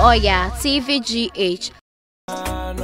Oya, TVGH. I'm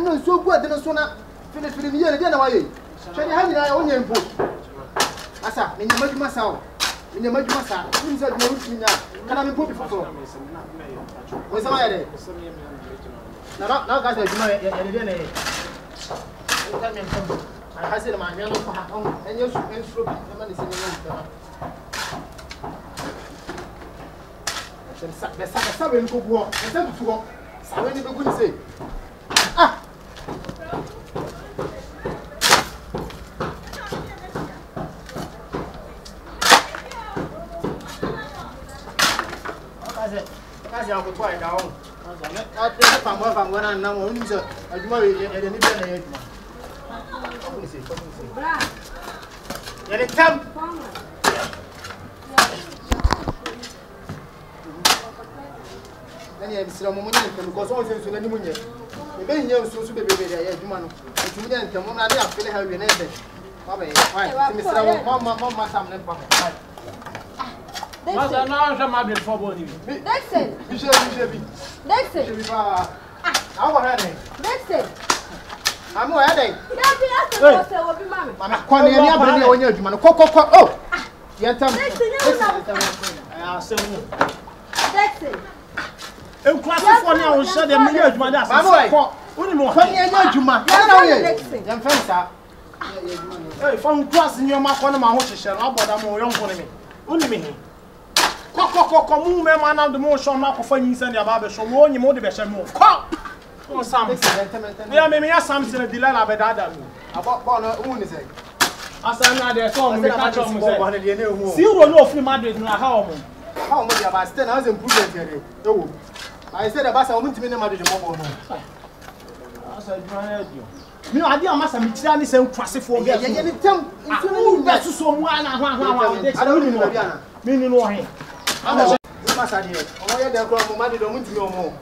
not so good. Then so now finish with the year. Then why? Shall you have it? I only import. Asa, in your mother massa. In your mother massa. Things that you want me now. Can I import before? What's the matter? Now, guys, you know, I said, my young and you should ensure the money is in the seven could walk. The seven to walk. So when you could say, ah. That's how to try now. I think I'm going to know when you I said about a woman to me, my you know, I didn't must have been so crassy for me. I don't know him. I'm not here. Oh, yeah, they're going to money, don't want to know more.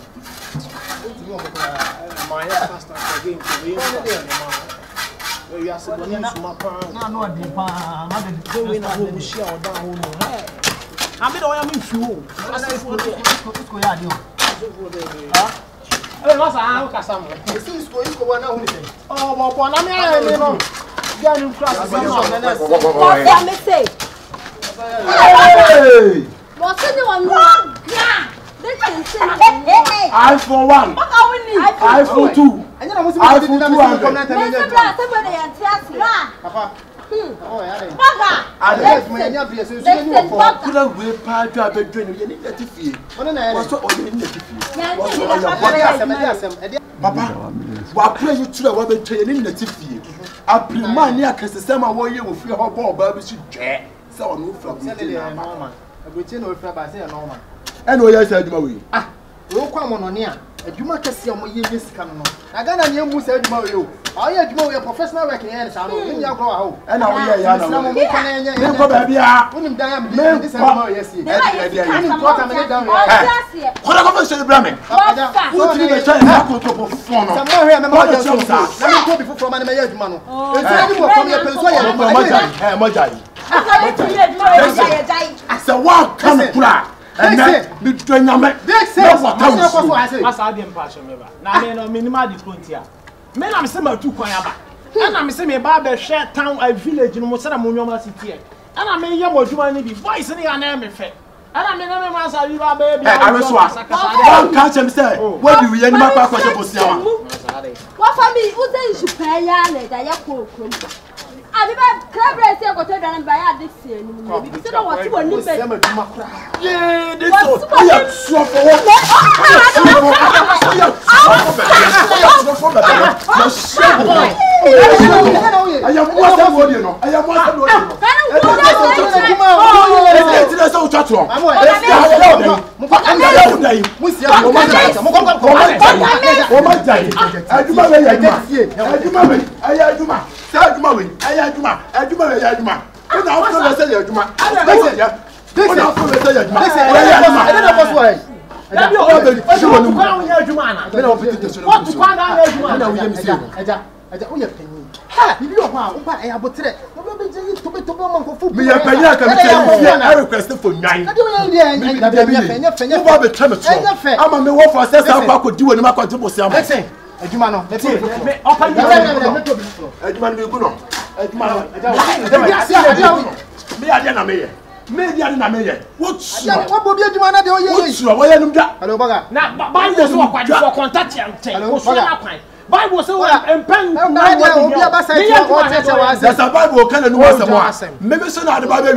My pastor again to me. You are so good. I'm not the palm. I'm going to share down. I'm not going to you. Hey, what's a casam? This is going to go on. Oh, one, I'm here. Young class. What me say? Hey! What's anyone wrong? I for one. I for two. I for two. Papa. Oh, yeah. I left my young so you could have way part of a dream. You need to feel. Papa, what pleasure to the woman training the TV. I premand near Cassama warrior with your ball, baby. So, no from Norman. A Britain or Faber, say a Norman. And what I said, Marie. Ah, no come on here. A Juma Cassiam, yes, come on. I got a young who said, Mario. I had more a professional working hands. I don't think I'll go out. And I'll be a young woman. This is yes, what am I going to say, Brammy? What did you try to perform? Somewhere, I'm not going to go from an American man. So, what come and between your men, this is what I didn't pass me. Now, minimal discontia. Men, I'm similar to Quayaba. And I'm saying about the shared town, a village in Mosana Munoma City. And I may have what you want to be voicing an name effect. And I mean, I'm a baby. I was one catch him, sir. What do you any my papa? What for me? Who says you pay Yanet? I have I never clever say what I done by this year. You know what you want to say? Yeah, this is Media na meye. What's what Bobby Jumana de Oye? What's your way? Hello, Baga. Now, Bible was what for contact and take. Bible so and pen. There's a Bible can and was maybe so not the Bible.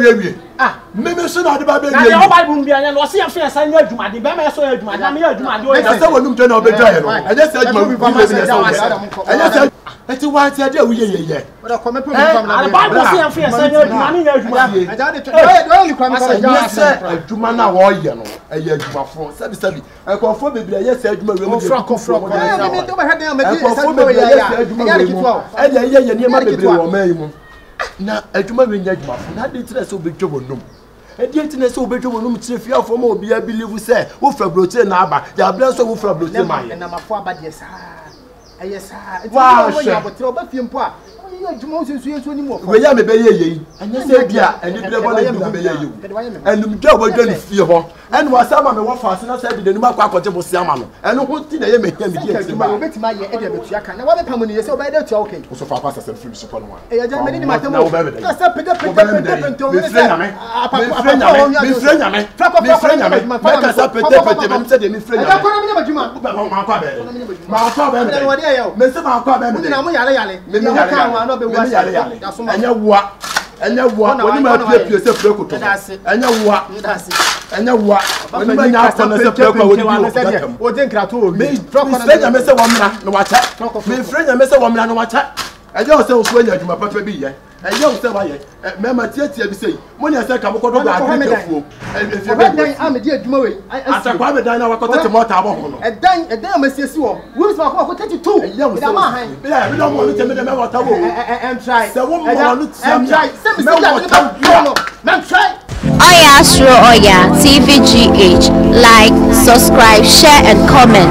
Ah, maybe so not the Bible. Now, Bible be and was here first. I know you, my Bama, so you, my Namia, that's the one who turned out better. I just said, I just said, that's why I said, yeah. But I come up with the Bible, see, I'm first. I know you, I got it. Jumana warrior, a year for 7 I confirm the yes, I na adwuma we nya adwuma na de tire se obedwo wonum e de tine se obedwo wonum tire fia fo obi a believe say wo fra blote na aba ya bla so wo fra blote man na mafo aba de sa eye sa wa ya botre oba fie mpo a adwuma osensu ni mo we ya me be ye anya se bia eni bile bo na be ye enum de obodwo ni fie ho eni wa sa ma me wo fa se na se bi de num akwa akoje bo se ama no eni ho ti na ye me hia me di adwuma obetima ye e de betua kan na wa be pam ni ye se oba de tua okay wo so fa pass se free support no e ya ja me ni matemo na se pede pento me frenya me ka sa pede me se de me frenya me ko na me adwuma ma kwa be me se ma kwa be me na mo yale me yale no be wa anya wa woni ma pie se fre koto anya wa woni ma nya akọ se fre kwa woni bi o de nkrato o me frenya me se wo mra no wa cha me frenya me se wo mra no wa cha eje o se o so anya adwuma papa bi ye eje o se wa ye me ma tie bi sei mo nya se ka mo kodo ba agrikafuo dan am di adwuma we atakwa be dan na wa koto te mota abo ho no edan ma siesi wo wo so ko 32 da ma han bi la bi do mo no te me de me wota wo try se wo mo no tiam try se me try Oya Astro Oya TVGH. Like, subscribe, share and comment.